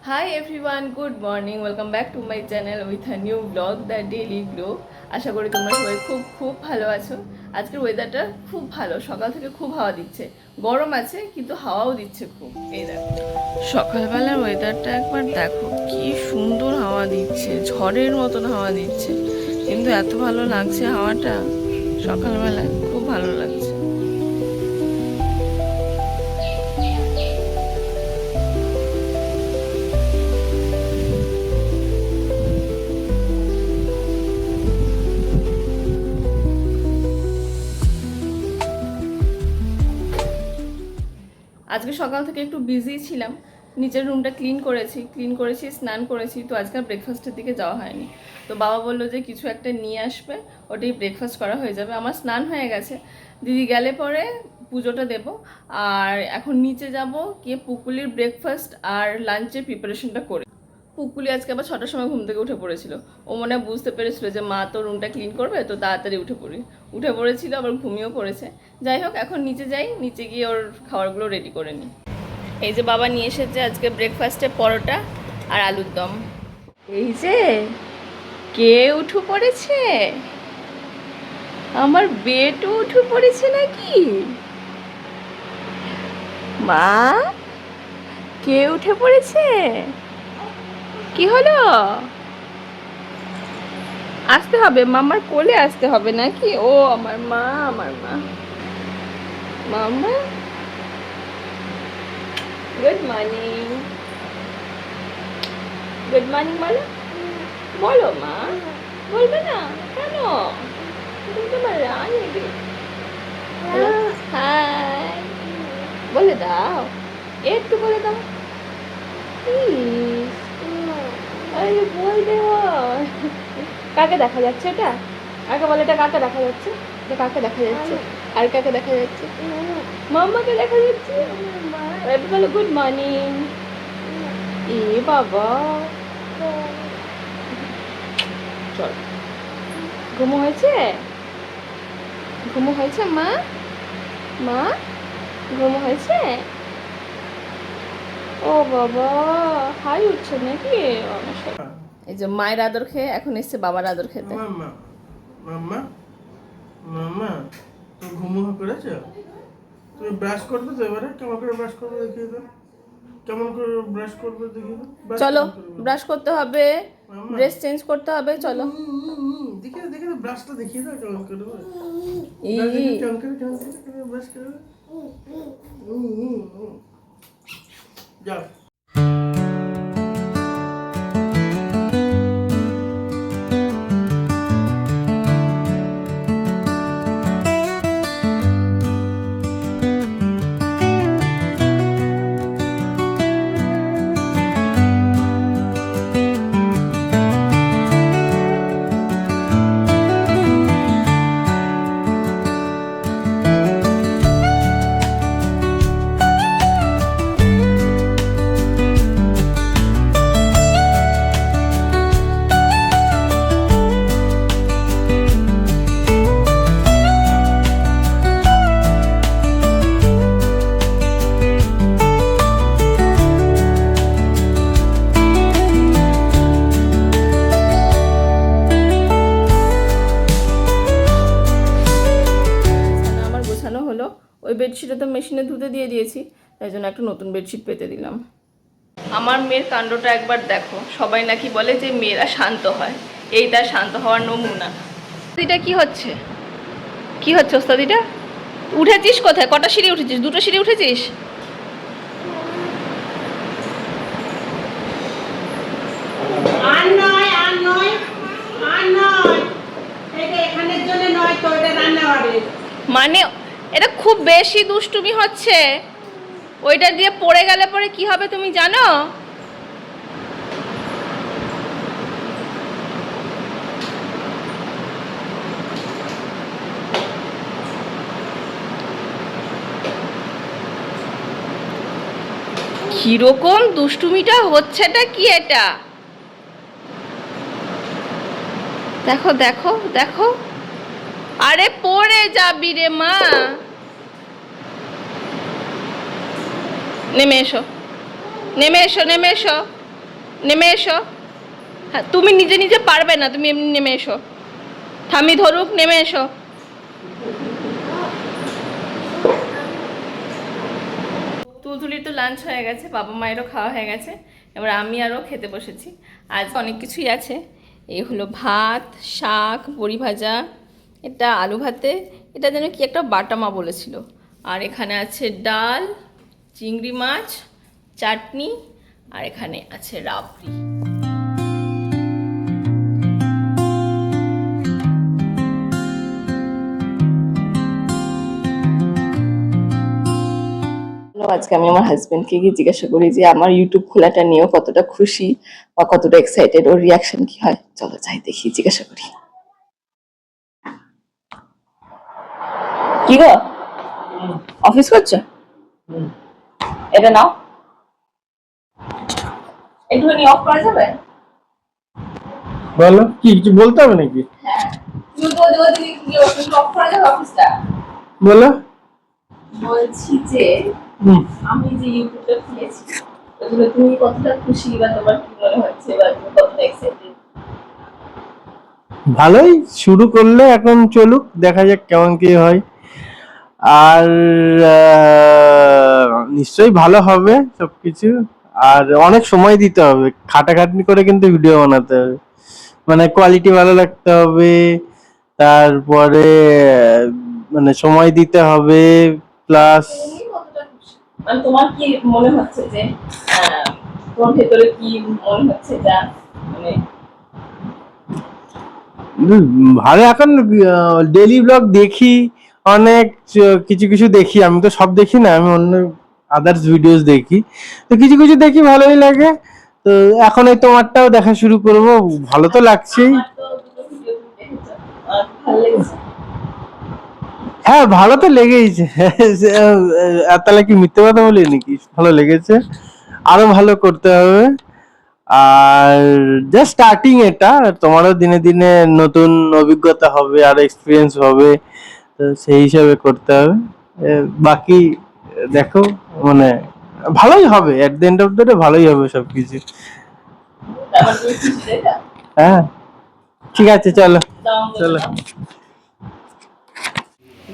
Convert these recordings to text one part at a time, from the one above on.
Hi everyone, good morning. Welcome back to my channel with a new vlog, The Daily Glow. আশা করি তোমরা সবাই খুব ভালো আছো। আজকের ওয়েদারটা খুব ভালো, সকাল থেকে খুব হাওয়া দিচ্ছে। গরম আছে কিন্তু হাওয়াও দিচ্ছে খুব। এই দেখো সকালবেলার ওয়েদারটা একবার দেখো, কি সুন্দর হাওয়া দিচ্ছে, ঝড়ের মতন হাওয়া দিচ্ছে। কিন্তু এত ভালো লাগছে হাওয়াটা, সকালবেলায় খুব ভালো লাগছে। আজকে সকাল থেকে একটু বিজি ছিলাম, নিচের রুমটা ক্লিন করেছি, স্নান করেছি। তো আজকে ব্রেকফাস্টের দিকে যাওয়া হয়নি। তো বাবা বললো যে কিছু একটা নিয়ে আসবে, ওটাই ব্রেকফাস্ট করা হয়ে যাবে। আমার স্নান হয়ে গেছে, দিদি গেলে পরে পুজোটা দেব। আর এখন নিচে যাব, গিয়ে পুকুলির ব্রেকফাস্ট আর লাঞ্চের প্রিপারেশনটা করে। পুকুলি আজকে আবার 6টার সময় ঘুম থেকে উঠে পড়েছিল। ও মনে হয় বুঝতে পেরেছিল যে মা তো রুমটা ক্লিন করবে, তো তাড়াতাড়ি উঠে পড়েছিল, আবার ঘুমিয়েও পড়েছে। যাই হোক, এখন নিচে যাই, নিচে গিয়ে ওর খাবারগুলো রেডি করে নিই। এই যে বাবা নিয়ে এসেছে আজকে ব্রেকফাস্টে পরোটা আর আলুর দম। এই যে কে উঠে পড়েছে, আমার বেটু উঠে পড়েছে নাকি? মা, কে উঠে পড়েছে? কি হলো? আসতে হবে, মামার কোলে আসতে হবে নাকি? ও আমার মা, মামা। গুড মর্নিং, গুড মর্নিং বলো, বলো মা। বলবে না কেন? তুমি তো আমার রানী বে। হাই বলে দাও, একটু বলে দাও প্লিজ। আরে বলবে হয়। কাকে দেখা যাচ্ছে এটা? কাকে বলে এটা? কাকে দেখা যাচ্ছে? এটা কাকে দেখা যাচ্ছে? আর কাকে দেখা যাচ্ছে? মাম্মাকে দেখা যাচ্ছে। এবার বলো গুড মর্নিং। এ বাবা, চল। ঘুমো হয়েছে? ঘুমো হয়েছে মা? মা ঘুমো হয়েছে? ও বাবা, হাই উঠছে নাকি? এই যে মায়ের আদর খেয়ে এখন এসছে বাবার আদর খেতে। মাম্মা মাম্মা মাম্মা, তুমি ঘুমু করেছো? তুমি ব্রাশ করবে তো এবারে? কেমন করে ব্রাশ করবে দেখিয়ে দাও। কেমন করে ব্রাশ করবে দেখিয়ে দাও। চলো, ব্রাশ করতে হবে, ড্রেস চেঞ্জ করতে হবে, চলো। দেখিয়ে দেখে ব্রাশটা দেখিয়ে দাও কেমন করে। ই কেমন করে ব্রাশ করবে। যাও। হলো, ওই বেডশিটটা তো মেশিনে ধুতে দিয়ে দিয়েছি, তাই জন্য একটা নতুন বেডশিট পেতে দিলাম। আমার মেয়ের কাণ্ডটা একবার দেখো, সবাই নাকি বলে যে মেয়েরা শান্ত হয়, এই তার শান্ত হওয়ার নমুনা। ওস্তাদিটা কি হচ্ছে? কি হচ্ছে ওস্তাদিটা? উঠেছিস কোথায়? কটা সিঁড়ি উঠেছিস? 2টো সিঁড়ি উঠেছিস? আর নয়, আর নয়, আর নয়। এটা এখানের জন্য নয় তো, এটা রান্নাঘরের। মানে এটা খুব বেশি দুষ্টুমি হচ্ছে। ওইটা দিয়ে পড়ে গেলে পরে কি হবে তুমি জানো? কিরকম দুষ্টুমিটা হচ্ছেটা কি এটা? দেখো দেখো দেখো, আরে পড়ে যাবি রে মা। নেমে এসো, নেমে এসো, নেমে এসো। নেমে এসো। হ্যাঁ, তুমি নিজে নিজে পারবে না, তুমি এমনি নেমে এসো। ঠামি ধরুক, নেমে এসো। তুলতুলির তো লাঞ্চ হয়ে গেছে, বাবা মায়েরও খাওয়া হয়ে গেছে, এবার আমি আরও খেতে বসেছি। আজ অনেক কিছুই আছে। এই হলো ভাত, শাক, বড়ি ভাজা, এটা আলু ভাতে, এটা যেন কি একটা বাটা মা বলেছিল। আর এখানে আছে ডাল, চিংড়ি মাছ, চাটনি, আর এখানে আছে রাবড়ি। আজকে আমি আমার হাজবেন্ডকে গিয়ে জিজ্ঞাসা করি যে আমার ইউটিউব খোলাটা নিয়েও কতটা খুশি বা কতটা এক্সাইটেড, ওর রিয়াকশন কি হয়। চলো যাই দেখি, জিজ্ঞাসা করি। কি গো, অফিস করছো? এটা নাও, একটুখানি অফ করা যাবে? বলো, কি কিছু বলতে হবে নাকি? হ্যাঁ, তুমি তো অফ করা যাবে অফিসটা? বলো। বলছি যে আমি যে ইউটিউবটা খুলেছি, ওগুলো তুমি কতটা খুশি বা তোমার কি মনে হচ্ছে বা তুমি কতটা এক্সাইটেড? ভালোই শুরু করলে, এখন চলুক, দেখা যাক কেমন কি হয়। আর নিশ্চয়ই ভালো হবে সবকিছু। আর অনেক সময় দিতে হবে, খাটাখাটনি করে কিন্তু ভিডিও বানাতে হবে, মানে কোয়ালিটি ভালো রাখতে হবে। তারপরে মানে সময় দিতে হবে, প্লাস তুমি কতটা খুশি, মানে তোমার কি মনে হচ্ছে যে তোমার ভেতরে কি মনে হচ্ছে যা মানে ভালো। এখন ডেইলি ব্লগ দেখি, অনেক কিছু কিছু দেখি, আমি তো সব দেখি না, আমি অন্য আদার্স ভিডিওস দেখি, তো কিছু কিছু দেখি, ভালোই লাগে। তো এখন এই তোমারটাও দেখা শুরু করব, ভালো তো লাগছেই। আমার তো দুটো ভিডিও তুমি দেখেছো, ভালো লেগেছে? হ্যাঁ, ভালো তো লেগেইছে। আর তাহলে কি মিথ্যে কথা বলি নাকি? ভালো লেগেছে, আরো ভালো করতে হবে। আর জাস্ট স্টার্টিং এটা, তোমারও দিনে দিনে নতুন অভিজ্ঞতা হবে আর এক্সপিরিয়েন্স হবে, তো সেই হিসাবে করতে হবে। বাকি দেখো, মানে ভালোই হবে, at the end of the day ভালোই হবে সবকিছু। তারপর তুমি খুশি, তাই না? হ্যাঁ, ঠিক আছে, চলো দাও চলো।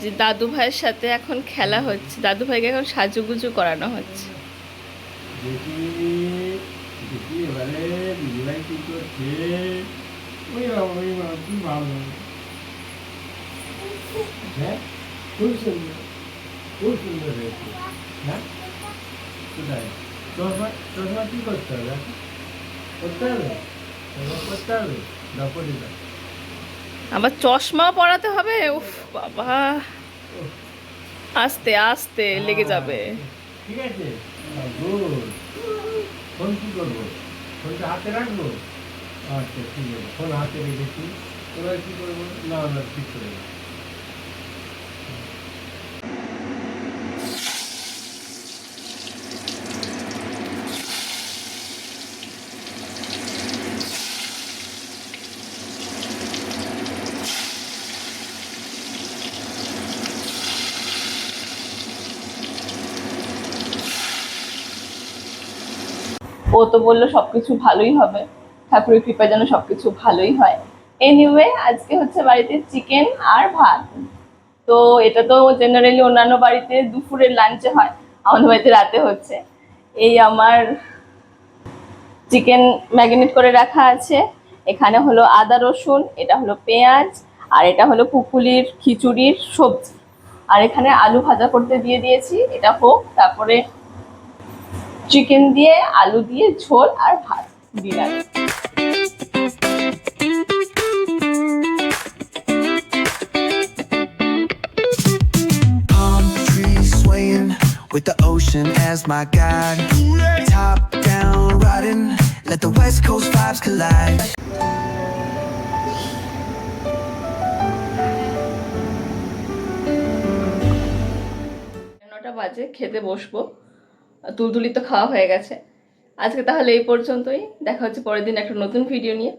যে দাদু ভাইয়ের সাথে এখন খেলা হচ্ছে, দাদু ভাইকে এখন সাজুগুজু করানো হচ্ছে। হ্যাঁ, খুব সুন্দর, খুব সুন্দর হয়েছে। হ্যাঁ, কোথায় চশমা? চশমা কি করতে হবে? করতে হবে, করতে হবে, দাপটি দাও। আবার চশমা পরাতে হবে? উফ বাবা, আস্তে আস্তে লেগে যাবে। ঠিক আছে, গুড। ফোন কি করবো? ফোনটা হাতে রাখবো? আচ্ছা, ঠিক আছে, ফোন হাতে রেখেছি, এবার কি করবো? না না, ঠিক করে দাও। ও তো বললো সবকিছু ভালোই হবে, ঠাকুরের কৃপা যেন সবকিছু ভালোই হয়। এনিওয়ে, আজকে হচ্ছে বাড়িতে চিকেন আর ভাত। তো এটা তো জেনারেলি অন্যান্য বাড়িতে দুপুরের লাঞ্চে হয়, আমাদের বাড়িতে রাতে হচ্ছে। এই আমার চিকেন ম্যারিনেট করে রাখা আছে, এখানে হলো আদা রসুন, এটা হলো পেঁয়াজ, আর এটা হলো পুকুলির খিচুড়ির সবজি। আর এখানে আলু ভাজা করতে দিয়ে দিয়েছি, এটা হোক, তারপরে চিকেন দিয়ে আলু দিয়ে ঝোল আর ভাত, dinner. Palm trees swaying with the ocean as my guide. Top down riding, let the west coast vibes collide. 9টা বাজে, খেতে বসবো। তুলতুলি তো খাওয়া হয়ে গেছে। আজকে তাহলে এই পর্যন্তই, দেখা হচ্ছে পরের দিন একটা নতুন ভিডিও নিয়ে।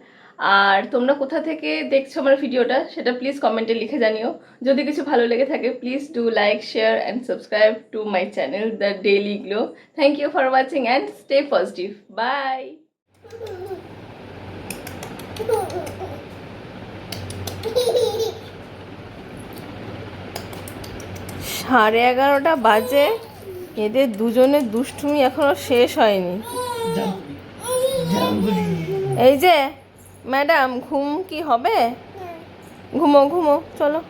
আর তোমরা কোথা থেকে দেখছো আমার ভিডিওটা সেটা প্লিজ কমেন্টে লিখে জানিও। যদি কিছু ভালো লেগে থাকে please do like, share and subscribe to my channel the daily glow. Thank you for watching and stay positive. Bye. 11:30 বাজে, এদের দুজনের দুষ্টুমি এখনো শেষ হয়নি। এই যে ম্যাডাম, ঘুম কি হবে? ঘুমো ঘুমো, চলো।